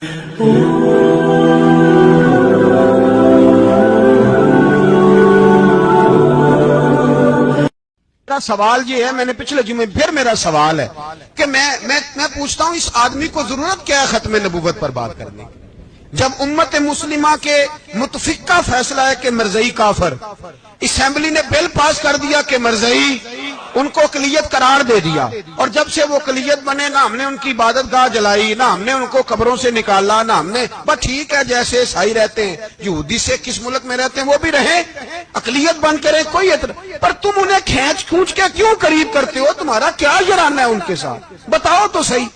میرا سوال یہ ہے، میں نے پچھلے جمعے پھر میرا سوال ہے کہ میں پوچھتا ہوں اس آدمی کو ضرورت کیا ہے ختم نبوت پر بات کرنے کی، جب امت مسلمہ کے متفقہ فیصلہ ہے کہ مرزائی کافر، اسمبلی نے بل پاس کر دیا کہ مرزائی ان کو اقلیت قرار دے دیا، اور جب سے وہ اقلیت بنے نہ ہم نے ان کی عبادت گاہ جلائی، نہ ہم نے ان کو قبروں سے نکالا، نہ ہم نے بس ٹھیک ہے جیسے عیسائی رہتے ہیں، یہودی سے کس ملک میں رہتے ہیں وہ بھی رہیں، اقلیت بن کے رہے، کوئی اعتراض، پر تم انہیں کھینچ کے کیوں قریب کرتے ہو؟ تمہارا کیا جرانہ ہے ان کے ساتھ؟ بتاؤ تو صحیح۔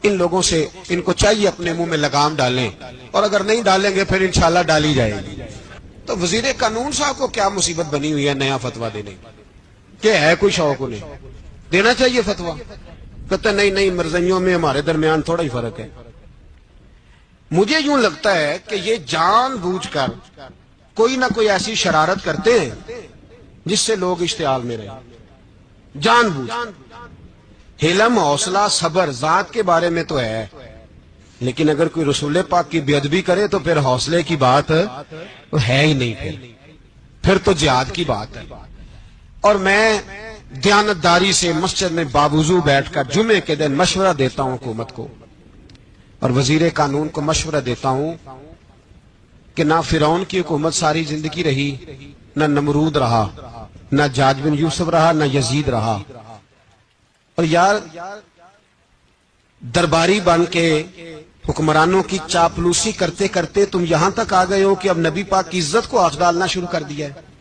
ان لوگوں سے ان کو چاہیے اپنے منہ میں لگام ڈالیں، اور اگر نہیں ڈالیں گے پھر انشاءاللہ ڈالی جائے گی۔ تو وزیر قانون صاحب کو کیا مصیبت بنی ہوئی ہے نیا فتویٰ دینے کہ ہے کوئی شوق انہیں دینا چاہیے فتویٰ؟ کہتے نہیں مرزائیوں میں ہمارے درمیان تھوڑا ہی فرق ہے۔ مجھے یوں لگتا ہے کہ یہ جان بوجھ کر کوئی نہ کوئی ایسی شرارت کرتے ہیں جس سے لوگ اشتعال میں رہیں، جان بوجھ۔ حلم، حوصلہ، صبر ذات کے بارے میں تو ہے، لیکن اگر کوئی رسول پاک کی بے ادبی کرے تو پھر حوصلے کی بات ہے ہی نہیں، پھر تو جہاد کی بات ہے۔ اور میں دیانتداری سے مسجد میں باوضو بیٹھ کر جمعے کے دن مشورہ دیتا ہوں حکومت کو، اور وزیر قانون کو مشورہ دیتا ہوں کہ نہ فرعون کی حکومت ساری زندگی رہی، نہ نمرود رہا، نہ جاج بن یوسف رہا، نہ یزید رہا، اور یار درباری بن کے حکمرانوں کی چاپلوسی کرتے کرتے تم یہاں تک آ گئے ہو کہ اب نبی پاک کی عزت کو آنچ ڈالنا شروع کر دیا ہے۔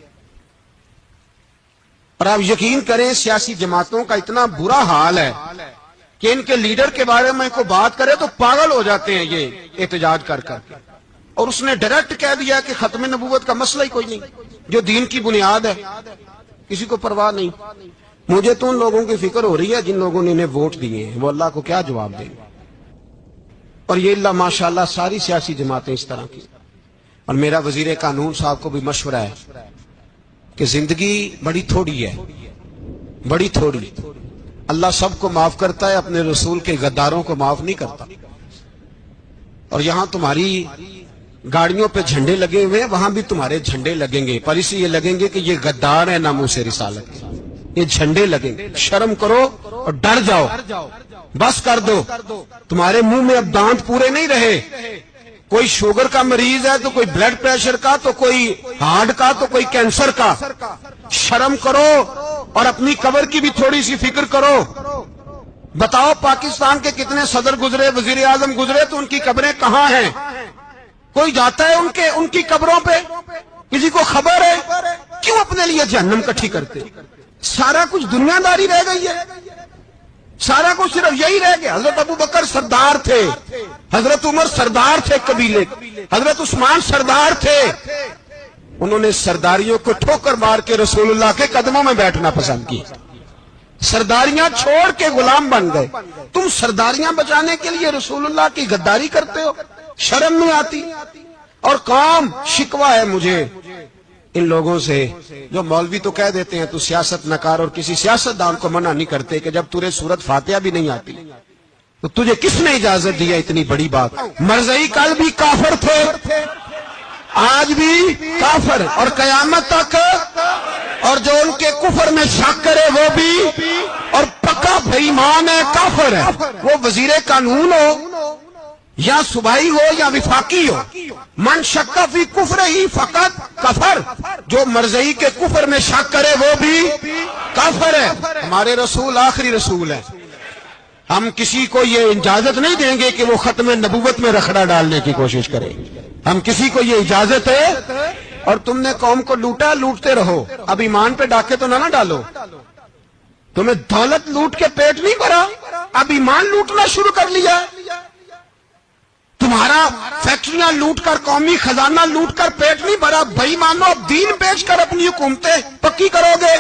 اور آپ یقین کریں سیاسی جماعتوں کا اتنا برا حال ہے کہ ان کے لیڈر کے بارے میں کوئی بات کرے تو پاگل ہو جاتے ہیں یہ احتجاج کر کر کے، اور اس نے ڈائریکٹ کہہ دیا کہ ختم نبوت کا مسئلہ ہی کوئی نہیں، جو دین کی بنیاد ہے، کسی کو پرواہ نہیں۔ مجھے تو ان لوگوں کی فکر ہو رہی ہے جن لوگوں نے انہیں ووٹ دیے ہیں، وہ اللہ کو کیا جواب دیں گے۔ اور یہ اللہ ماشاءاللہ ساری سیاسی جماعتیں اس طرح کی۔ اور میرا وزیر قانون صاحب کو بھی مشورہ ہے کہ زندگی بڑی تھوڑی ہے، بڑی تھوڑی، اللہ سب کو معاف کرتا ہے، اپنے رسول کے غداروں کو معاف نہیں کرتا۔ اور یہاں تمہاری گاڑیوں پہ جھنڈے لگے ہوئے ہیں، وہاں بھی تمہارے جھنڈے لگیں گے، پر اسی یہ لگیں گے کہ یہ غدار ہے ناموس رسالت کے، یہ جھنڈے لگیں گے۔ شرم کرو اور ڈر جاؤ، بس کر دو۔ تمہارے منہ میں اب دانت پورے نہیں رہے، کوئی شوگر کا مریض ہے تو کوئی بلڈ پریشر کا، تو کوئی ہارٹ کا، تو کوئی کینسر کا۔ شرم کرو اور اپنی قبر کی بھی تھوڑی سی فکر کرو۔ بتاؤ پاکستان کے کتنے صدر گزرے، وزیر اعظم گزرے، تو ان کی قبریں کہاں ہیں؟ کوئی جاتا ہے ان کی قبروں پہ؟ کسی کو خبر ہے؟ کیوں اپنے لیے جہنم کٹھی کرتے؟ سارا کچھ دنیا داری رہ گئی ہے، سارا کچھ صرف یہی رہ گیا۔ حضرت ابو بکر سردار تھے، حضرت عمر سردار تھے قبیلے، حضرت عثمان سردار تھے، انہوں نے سرداریوں کو ٹھوکر مار کے رسول اللہ کے قدموں میں بیٹھنا پسند کی، سرداریاں چھوڑ کے غلام بن گئے۔ تم سرداریاں بچانے کے لیے رسول اللہ کی غداری کرتے ہو، شرم نہیں آتی؟ اور قوم شکوہ ہے مجھے ان لوگوں سے جو مولوی تو کہہ دیتے ہیں تو سیاست نہ کر، اور کسی سیاستدان کو منع نہیں کرتے کہ جب تجھے سورت فاتحہ بھی نہیں آتی تو تجھے کس نے اجازت دیا اتنی بڑی بات؟ مرزائی کل بھی کافر تھے، آج بھی کافر، اور قیامت تک، اور جو ان کے کفر میں شک کرے وہ بھی، اور پکا بے ایمان ہے، کافر ہے۔ وہ وزیر قانون ہو یا صوبائی ہو یا وفاقی ہو، من شک فی کفر ہی فقط کفر، جو مرزائی کے کفر میں شک کرے وہ بھی کافر ہے۔ ہمارے رسول آخری رسول ہے، ہم کسی کو یہ اجازت نہیں دیں گے کہ وہ ختم نبوت میں رخڑا ڈالنے کی کوشش کرے، ہم کسی کو یہ اجازت ہے۔ اور تم نے قوم کو لوٹا، لوٹتے رہو، اب ایمان پہ ڈاکے تو نہ ڈالو۔ تمہیں دولت لوٹ کے پیٹ نہیں بھرا، اب ایمان لوٹنا شروع کر لیا۔ تمہارا فیکٹریاں لوٹ کر، قومی خزانہ لوٹ کر پیٹ نہیں بھرا، بھائی مانو اب دین بیچ کر اپنی حکومتیں پکی کرو گے۔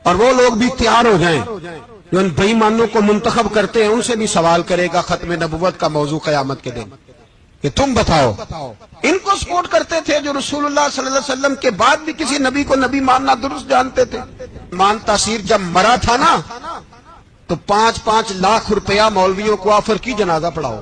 اور وہ لوگ بھی تیار ہو جائیں جو ان بے ایمانوں کو منتخب کرتے ہیں، ان سے بھی سوال کرے گا ختم نبوت کا موضوع قیامت کے دن کہ تم بتاؤ۔ ان کو سپورٹ کرتے تھے جو رسول اللہ صلی اللہ علیہ وسلم کے بعد بھی کسی نبی کو نبی ماننا درست جانتے تھے۔ مان تاثیر جب مرا تھا نا تو 5-5 لاکھ روپیہ مولویوں کو آفر کی جنازہ پڑھاؤ،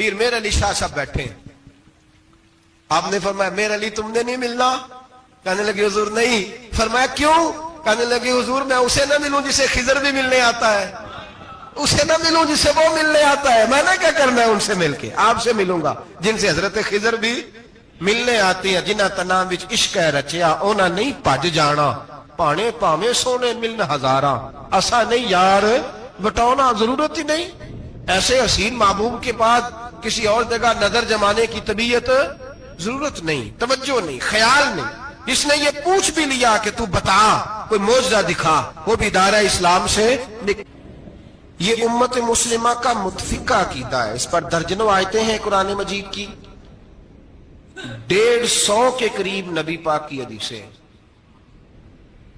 پیر میر علی شاہ صاحب بیٹھے ہیں. آپ نے فرمایا میر علی تم نے نہیں ملنا؟ کہنے لگے حضور نہیں. فرمایا کیوں؟ کہنے لگے حضور میں اسے نہ ملوں جسے خضر بھی ملنے آتا ہے, اسے نہ ملوں جس سے وہ ملنے آتا ہے. میں نے کیا کرنا ہے ان سے مل کے؟ آپ سے ملوں گا جن سے حضرت خضر بھی ملنے آتی ہیں. جنہ تنام وچ عشق ہے رچیا اونا نہیں بھج جانا, پانے پاویں سونے ملن ہزاراں, اسا نہیں یار بٹاؤنا ضرورت ہی نہیں. ایسے حسین محبوب کے بعد کسی اور جگہ نظر جمانے کی طبیعت ضرورت نہیں, توجہ نہیں, خیال نہیں. جس نے یہ پوچھ بھی لیا کہ تو بتا کوئی معجزہ دکھا, وہ بھی دائرہ اسلام سے یہ امت مسلمہ کا متفقہ عقیدہ ہے. اس پر درجنوں آیتیں ہیں قرآن مجید کی, 150 کے قریب نبی پاک کی حدیثیں.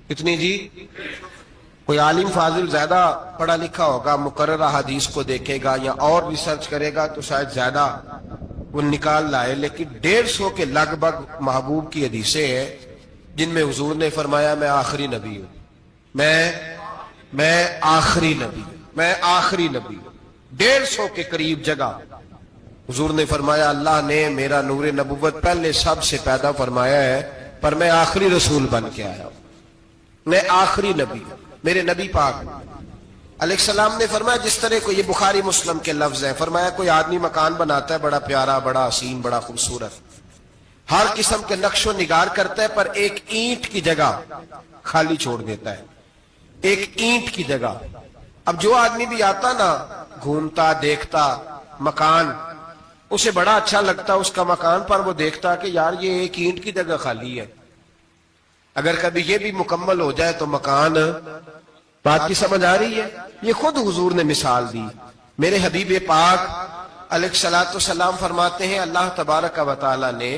کتنی جی؟ کوئی عالم فاضل زیادہ پڑھا لکھا ہوگا, مقررہ حدیث کو دیکھے گا یا اور ریسرچ کرے گا تو شاید زیادہ وہ نکال لائے, لیکن 150 کے لگ بھگ محبوب کی حدیثیں ہیں جن میں حضور نے فرمایا میں آخری نبی ہوں, میں آخری نبی ہوں, میں آخری نبی ہوں. 150 کے قریب جگہ حضور نے فرمایا اللہ نے میرا نور نبوت پہلے سب سے پیدا فرمایا ہے, پر میں آخری رسول بن کے آیا ہوں, میں آخری نبی ہوں. میرے نبی پاک علیہ السلام نے فرمایا, جس طرح کو یہ بخاری مسلم کے لفظ ہیں, فرمایا کوئی آدمی مکان بناتا ہے بڑا پیارا, بڑا حسین, بڑا خوبصورت, ہر قسم کے نقش و نگار کرتا ہے, پر ایک اینٹ کی جگہ خالی چھوڑ دیتا ہے, ایک اینٹ کی جگہ. اب جو آدمی بھی آتا نا, گھومتا دیکھتا مکان, اسے بڑا اچھا لگتا اس کا مکان, پر وہ دیکھتا کہ یار یہ ایک اینٹ کی جگہ خالی ہے, اگر کبھی یہ بھی مکمل ہو جائے تو مکان. بات کی سمجھ آ رہی ہے؟ یہ خود حضور نے مثال دی. میرے حبیب پاک علیہ الصلوۃ والسلام فرماتے ہیں اللہ تبارک و تعالی نے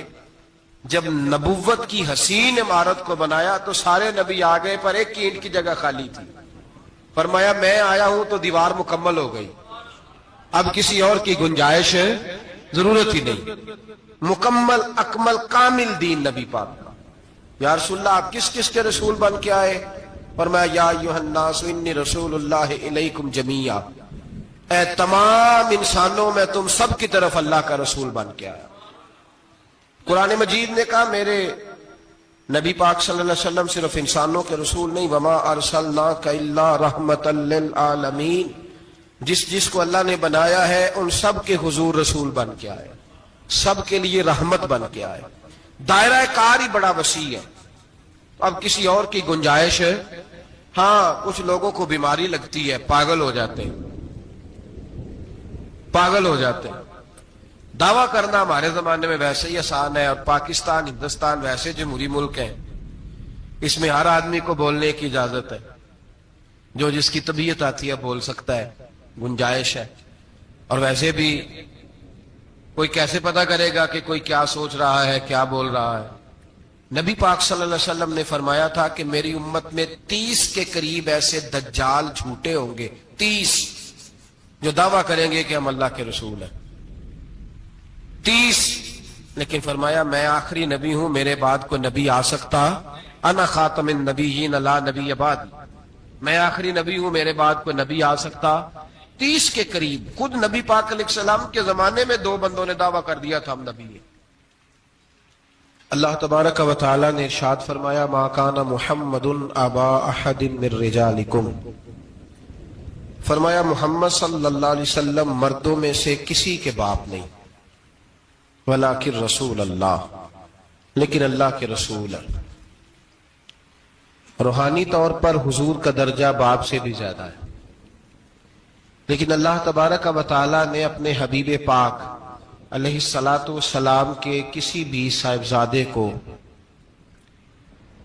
جب نبوت کی حسین عمارت کو بنایا تو سارے نبی آ گئے, پر ایک اینٹ کی جگہ خالی تھی. فرمایا میں آیا ہوں تو دیوار مکمل ہو گئی, اب کسی اور کی گنجائش ضرورت ہی نہیں. مکمل اکمل کامل دین نبی پاک. یا رسول اللہ آپ کس کس کے رسول بن کے آئے؟ فرمایا یا ایھا الناس انی رسول اللہ الیکم جمیعا, اے تمام انسانوں میں تم سب کی طرف اللہ کا رسول بن کے آیا. قرآن مجید نے کہا میرے نبی پاک صلی اللہ علیہ وسلم صرف انسانوں کے رسول نہیں, وما ارسلناک الا رحمتا للعالمین, جس کو اللہ نے بنایا ہے ان سب کے حضور رسول بن کے آئے, سب کے لیے رحمت بن کے آئے. دائرہ کار ہی بڑا وسیع ہے. اب کسی اور کی گنجائش ہے. ہاں کچھ لوگوں کو بیماری لگتی ہے, پاگل ہو جاتے ہیں, پاگل ہو جاتے ہیں. دعویٰ کرنا ہمارے زمانے میں ویسے ہی آسان ہے, اور پاکستان ہندوستان ویسے جمہوری ملک ہیں, اس میں ہر آدمی کو بولنے کی اجازت ہے, جو جس کی طبیعت آتی ہے بول سکتا ہے, گنجائش ہے. اور ویسے بھی کوئی کیسے پتہ کرے گا کہ کوئی کیا سوچ رہا ہے, کیا بول رہا ہے. نبی پاک صلی اللہ علیہ وسلم نے فرمایا تھا کہ میری امت میں 30 کے قریب ایسے دجال جھوٹے ہوں گے, 30 جو دعویٰ کریں گے کہ ہم اللہ کے رسول ہیں, 30. لیکن فرمایا میں آخری نبی ہوں, میرے بعد کوئی نبی آ سکتا, انا خاتم النبیین لا نبی بعد, میں آخری نبی ہوں, میرے بعد کوئی نبی آ سکتا. 30 کے قریب. خود نبی پاک علیہ السلام کے زمانے میں 2 بندوں نے دعویٰ کر دیا تھا ہم نبی ہیں. اللہ تبارک و تعالی نے ارشاد فرمایا ما کان محمد ابا احد من رجالکم, فرمایا محمد صلی اللہ علیہ وسلم مردوں میں سے کسی کے باپ نہیں, ولکن رسول اللہ, لیکن اللہ کے رسول ہے. روحانی طور پر حضور کا درجہ باپ سے بھی زیادہ ہے, لیکن اللہ تبارک و تعالی نے اپنے حبیب پاک علیہ الصلوۃ والسلام کے کسی بھی صاحبزادے کو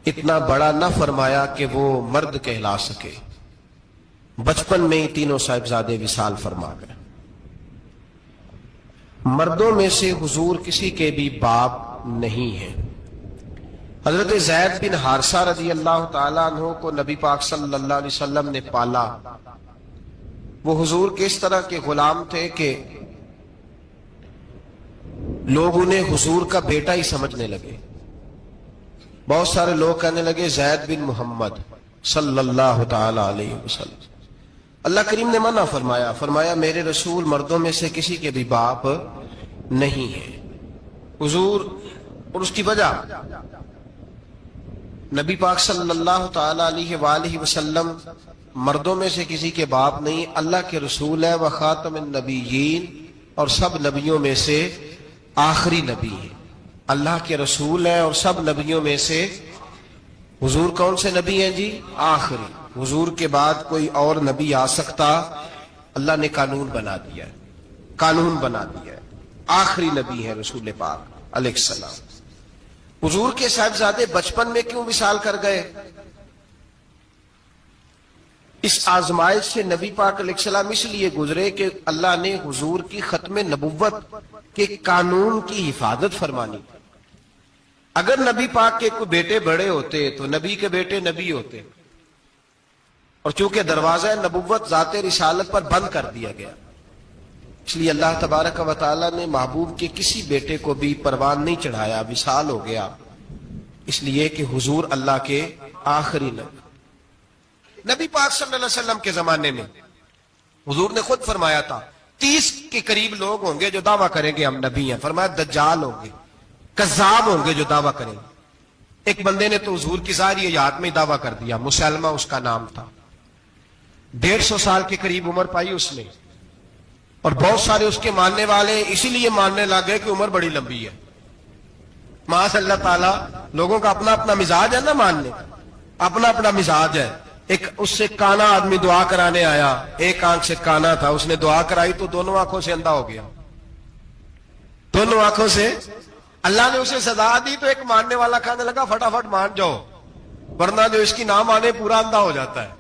اتنا بڑا نہ فرمایا کہ وہ مرد کہلا سکے. بچپن میں ہی تینوں صاحبزادے وصال فرما گئے. مردوں میں سے حضور کسی کے بھی باپ نہیں ہیں. حضرت زید بن حارثہ رضی اللہ تعالیٰ عنہ کو نبی پاک صلی اللہ علیہ وسلم نے پالا. وہ حضور کے اس طرح کے غلام تھے کہ لوگ انہیں حضور کا بیٹا ہی سمجھنے لگے. بہت سارے لوگ کہنے لگے زید بن محمد صلی اللہ تعالی علیہ وسلم. اللہ کریم نے منع فرمایا، فرمایا میرے رسول مردوں میں سے کسی کے بھی باپ نہیں ہے۔ حضور اور اس کی وجہ نبی پاک صلی اللہ تعالی علیہ وآلہ وسلم مردوں میں سے کسی کے باپ نہیں، اللہ کے رسول ہے، وہ خاتم النبیین اور سب نبیوں میں سے آخری نبی ہے۔ اللہ کے رسول ہیں اور سب نبیوں میں سے حضور کون سے نبی ہیں جی؟ آخری۔ حضور کے بعد کوئی اور نبی آ سکتا؟ اللہ نے قانون بنا دیا ہے، قانون بنا دیا ہے، آخری نبی ہے رسول پاک علیہ السلام۔ حضور کے صاحبزادے بچپن میں کیوں وصال کر گئے؟ اس آزمائش سے نبی پاک علیہ السلام اس لیے گزرے کہ اللہ نے حضور کی ختم نبوت کے قانون کی حفاظت فرمانی۔ اگر نبی پاک کے کوئی بیٹے بڑے ہوتے تو نبی کے بیٹے نبی ہوتے، اور چونکہ دروازہ نبوت ذات رسالت پر بند کر دیا گیا، اس لیے اللہ تبارک و تعالی نے محبوب کے کسی بیٹے کو بھی پروان نہیں چڑھایا، وصال ہو گیا، اس لیے کہ حضور اللہ کے آخری نبی پاک صلی اللہ علیہ وسلم کے زمانے میں حضور نے خود فرمایا تھا 30 کے قریب لوگ ہوں گے جو دعویٰ کریں گے ہم نبی ہیں۔ فرمایا دجال ہوں گے، کذاب ہوں گے جو دعویٰ کریں گے۔ ایک بندے نے تو حضور کی ظاہری حیات میں دعویٰ کر دیا، مسلمہ اس کا نام تھا، 150 سال کے قریب عمر پائی اس نے، اور بہت سارے اس کے ماننے والے اسی لیے ماننے لگے کہ عمر بڑی لمبی ہے۔ معاذ اللہ تعالیٰ، لوگوں کا اپنا اپنا مزاج ہے نا، ماننے کا اپنا اپنا مزاج ہے۔ ایک اس سے کانا آدمی دعا کرانے آیا، ایک آنکھ سے کانا تھا، اس نے دعا کرائی تو دونوں آنکھوں سے اندھا ہو گیا، دونوں آنکھوں سے۔ اللہ نے اسے سزا دی تو ایک ماننے والا کہنے لگا فٹافٹ مان جاؤ، ورنہ جو اس کی نہ مانے پورا اندھا ہو جاتا ہے۔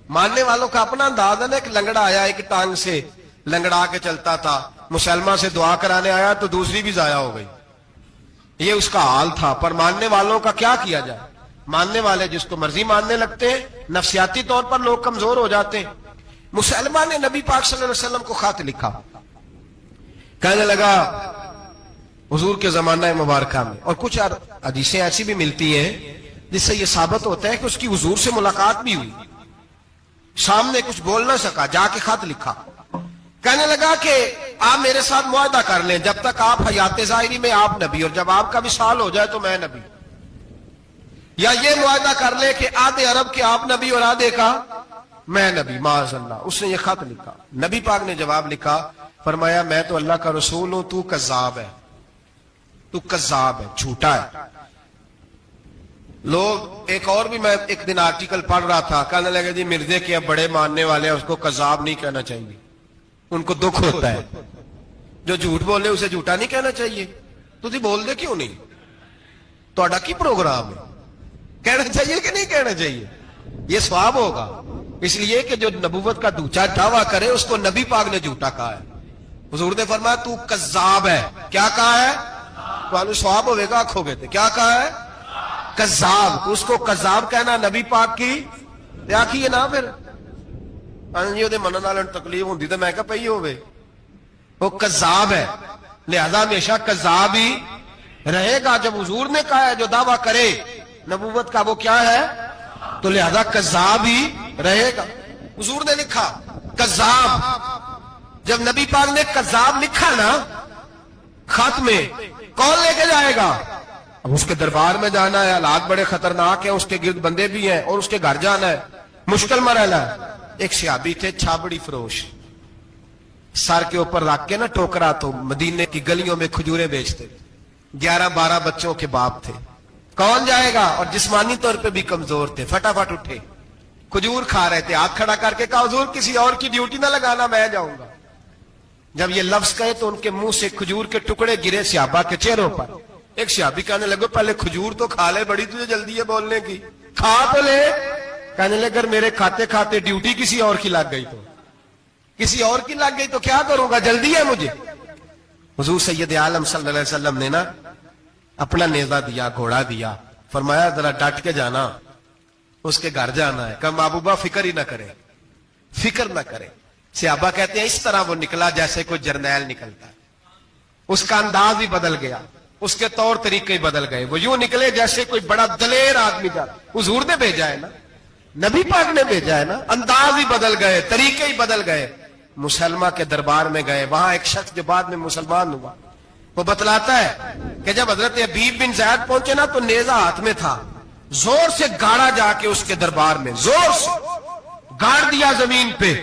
ماننے والوں کا اپنا انداز ہے نا۔ ایک لنگڑا آیا، ایک ٹانگ سے لنگڑا کے چلتا تھا، مسلمہ سے دعا کرانے آیا تو دوسری بھی ضائع ہو گئی، یہ اس کا حال تھا۔ پر ماننے والوں کا کیا کیا جائے؟ ماننے والے جس کو مرضی ماننے لگتے ہیں، نفسیاتی طور پر لوگ کمزور ہو جاتے ہیں۔ مسلمہ نے نبی پاک صلی اللہ علیہ وسلم کو خط لکھا، کہنے لگا حضور کے زمانہ مبارکہ میں، اور کچھ حدیثیں ایسی بھی ملتی ہیں جس سے یہ ثابت ہوتا ہے کہ اس کی حضور سے ملاقات بھی ہوئی، سامنے کچھ بول نہ سکا، جا کے خط لکھا، کہنے لگا کہ آپ میرے ساتھ معاہدہ کر لیں، جب تک آپ حیات ظاہری میں آپ نبی، اور جب آپ کا وصال ہو جائے تو میں نبی، یا یہ معاہدہ کر لے کہ آدھے عرب کے آپ نبی اور آدھے کا میں نبی۔ معاذ اللہ، اس نے یہ خط لکھا۔ نبی پاک نے جواب لکھا، فرمایا میں تو اللہ کا رسول ہوں، تو کذاب ہے، تو کذاب ہے، جھوٹا ہے۔ لوگ ایک اور بھی، میں ایک دن آرٹیکل پڑھ رہا تھا، کہنے لگے جی مرزے کے اب بڑے ماننے والے ہیں، اس کو کذاب نہیں کہنا چاہیے، ان کو دکھ ہوتا ہے، جو جھوٹ بولے اسے جھوٹا نہیں کہنا چاہیے۔ تو جی بول دے کیوں نہیں؟ تو کی پروگرام ہے، کہنا چاہیے کہ نہیں کہنا چاہیے؟ یہ ثواب ہوگا، اس لیے کہ جو نبوت کا دوچا دعویٰ کرے اس کو نبی پاک نے جھوٹا کہا ہے۔ حضور نے فرمایا تو کذاب ہے، کیا کہا ہے؟ تو ثواب ہوئے گا، آنکھوں گے تھے، کیا کہا ہے؟ کذاب۔ اس کو کذاب کہنا نبی پاک کی آخیے نا، پھر منن والے تکلیف ہوتی تو میں کہا پئی ہوئے، وہ کذاب ہے، لہذا ہمیشہ کذاب ہی رہے گا۔ جب حضور نے کہا ہے جو دعویٰ کرے نبوت کا وہ کیا ہے، تو لہذا کذاب ہی رہے گا۔ حضور نے لکھا کذاب، جب نبی پاک نے کذاب لکھا نا خط میں، کون لے کے جائے گا؟ اب اس کے دربار میں جانا ہے، حالات بڑے خطرناک ہیں، اس کے گرد بندے بھی ہیں، اور اس کے گھر جانا ہے، مشکل مرحلہ ہے۔ ایک صحابی تھے چھابڑی فروش، سر کے اوپر رکھ کے نا ٹوکرا، تو مدینے کی گلیوں میں کھجوریں بیچتے، 11-12 بچوں کے باپ تھے۔ کون جائے گا؟ اور جسمانی طور پہ بھی کمزور تھے، فٹافٹ اٹھے، کھجور کھا رہے تھے، ہاتھ کھڑا کر کے کہا حضور کسی اور کی ڈیوٹی نہ لگانا، میں جاؤں گا۔ جب یہ لفظ کہے تو ان کے منہ سے کھجور کے ٹکڑے گرے صحابہ کے چہروں پر۔ ایک صحابی کہنے لگے پہلے کھجور تو کھا لے، بڑی تجھے جلدی ہے بولنے کی، کھا تو لے۔ کہنے لگے اگر میرے کھاتے کھاتے ڈیوٹی کسی اور کی لگ گئی تو، کسی اور کی لگ گئی تو کیا کروں گا، جلدی ہے مجھے۔ حضور سید عالم صلی اللہ علیہ وسلم نے نا اپنا نیزہ دیا، گھوڑا دیا، فرمایا ذرا ڈٹ کے جانا، اس کے گھر جانا ہے۔ کہ محبوبہ فکر ہی نہ کرے، فکر نہ کرے۔ صحابہ کہتے ہیں اس طرح وہ نکلا جیسے کوئی جرنیل نکلتا ہے، اس کا انداز بھی بدل گیا، اس کے طور طریقے بدل گئے، وہ یوں نکلے جیسے کوئی بڑا دلیر آدمی جاتا۔ حضور نے بھیجا ہے نا، نبی پاک نے بھیجا ہے نا. انداز ہی بدل گئے, طریقے ہی بدل گئے. مسلمہ کے دربار میں گئے, وہاں ایک شخص جو بعد میں مسلمان ہوا, وہ بتلاتا ہے کہ جب حضرت حبیب بن زید پہنچے نا تو نیزہ ہاتھ میں تھا, زور سے گاڑا جا کے اس کے دربار میں, زور سے گاڑ دیا زمین پہ.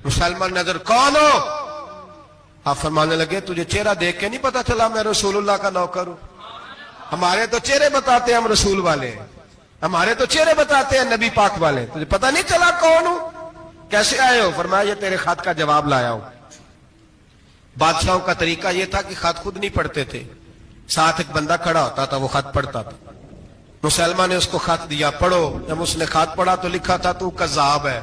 مسلمان نظر, کون ہو؟ آپ فرمانے لگے تجھے چہرہ دیکھ کے نہیں پتا چلا میں رسول اللہ کا نوکر ہوں؟ ہمارے تو چہرے بتاتے ہیں ہم رسول والے ہیں, ہمارے تو چہرے بتاتے ہیں نبی پاک والے, تجھے پتا نہیں چلا کون ہوں؟ کیسے آئے ہو؟ فرمایا یہ تیرے خط کا جواب لایا ہوں. بادشاہوں کا طریقہ یہ تھا کہ خط خود نہیں پڑھتے تھے, ساتھ ایک بندہ کھڑا ہوتا تھا, وہ خط پڑھتا تھا. مسلمان نے اس کو خط دیا, پڑھو. جب اس نے خط پڑھا تو لکھا تھا تو کذاب ہے.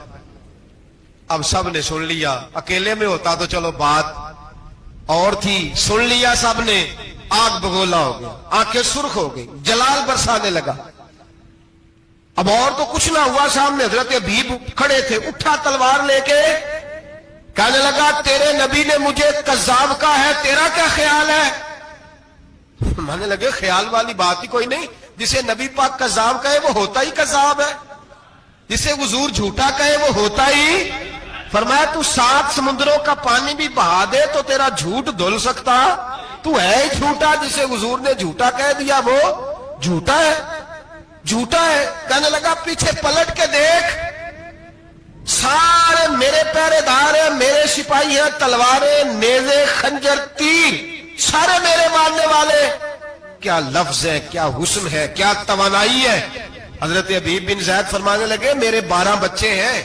اب سب نے سن لیا, اکیلے میں ہوتا تو چلو بات اور تھی, سن لیا سب نے, آگ بگولا ہو گیا, آنکھیں سرخ ہو گئی, جلال برسانے لگا. اب اور تو کچھ نہ ہوا, سامنے حضرت حبیب کھڑے تھے, اٹھا تلوار لے کے کہنے لگا تیرے نبی نے مجھے کذاب کہا ہے, تیرا کیا خیال ہے؟ مانے لگے خیال والی بات ہی کوئی نہیں, جسے نبی پاک کذاب کہے وہ ہوتا ہی کذاب ہے, جسے حضور جھوٹا کہے وہ ہوتا ہی. فرمایا تو 7 سمندروں کا پانی بھی بہا دے تو تیرا جھوٹ دھل سکتا, تو ہے ہی جھوٹا. جسے حضور نے جھوٹا کہہ دیا وہ جھوٹا ہے, جھوٹا ہے. کہنے لگا پیچھے پلٹ کے دیکھ, سارے میرے پہرے دار ہیں, میرے سپاہی ہیں, تلواریں, نیزے, خنجر, تیر, سارے میرے ماننے والے. کیا لفظ ہے, کیا حسن ہے, کیا توانائی ہے. حضرت حبیب بن زید فرمانے لگے میرے 12 بچے ہیں,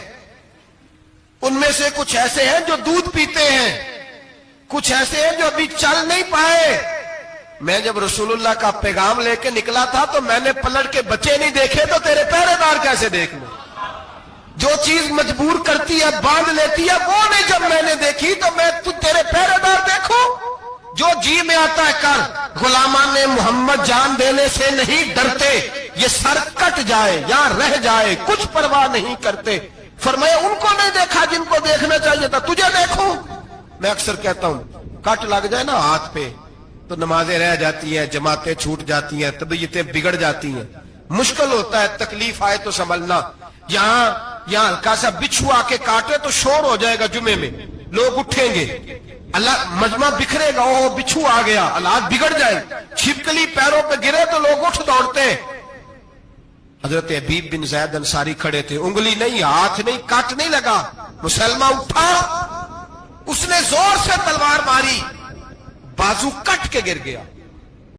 ان میں سے کچھ ایسے ہیں جو دودھ پیتے ہیں, کچھ ایسے ہیں جو ابھی چل نہیں پائے. میں جب رسول اللہ کا پیغام لے کے نکلا تھا تو میں نے پلٹ کے بچے نہیں دیکھے, تو تیرے پہرے دار کیسے دیکھ لوں؟ جو چیز مجبور کرتی ہے, باندھ لیتی ہے, وہ نہیں جب میں نے دیکھی تو میں تیرے پہرے دار دیکھوں. جو جی میں آتا ہے کر, غلامان نے محمد جان دینے سے نہیں ڈرتے, یہ سر کٹ جائے یا رہ جائے کچھ پرواہ نہیں کرتے. فرمایا ان کو نہیں دیکھا جن کو دیکھنا چاہیے تھا, تجھے دیکھوں. میں اکثر کہتا ہوں کٹ لگ جائے نا ہاتھ پہ تو نمازیں رہ جاتی ہیں, جماعتیں چھوٹ جاتی ہیں, طبیعتیں بگڑ جاتی ہیں, مشکل ہوتا ہے, تکلیف آئے تو سنبھلنا. یہاں ہلکا سا بچھو آ کے کاٹے تو شور ہو جائے گا, جمعے میں لوگ اٹھیں گے, اللہ مجمع بکھرے گا, وہ بچھو آ گیا, حالات بگڑ جائے. چھپکلی پیروں پہ گرے تو لوگ اٹھ دوڑتے. حضرت حبیب بن زید انصاری کھڑے تھے, انگلی نہیں, ہاتھ نہیں, کٹ نہیں لگا. مسلمہ اٹھا, اس نے زور سے تلوار ماری, بازو کٹ کے گر گیا.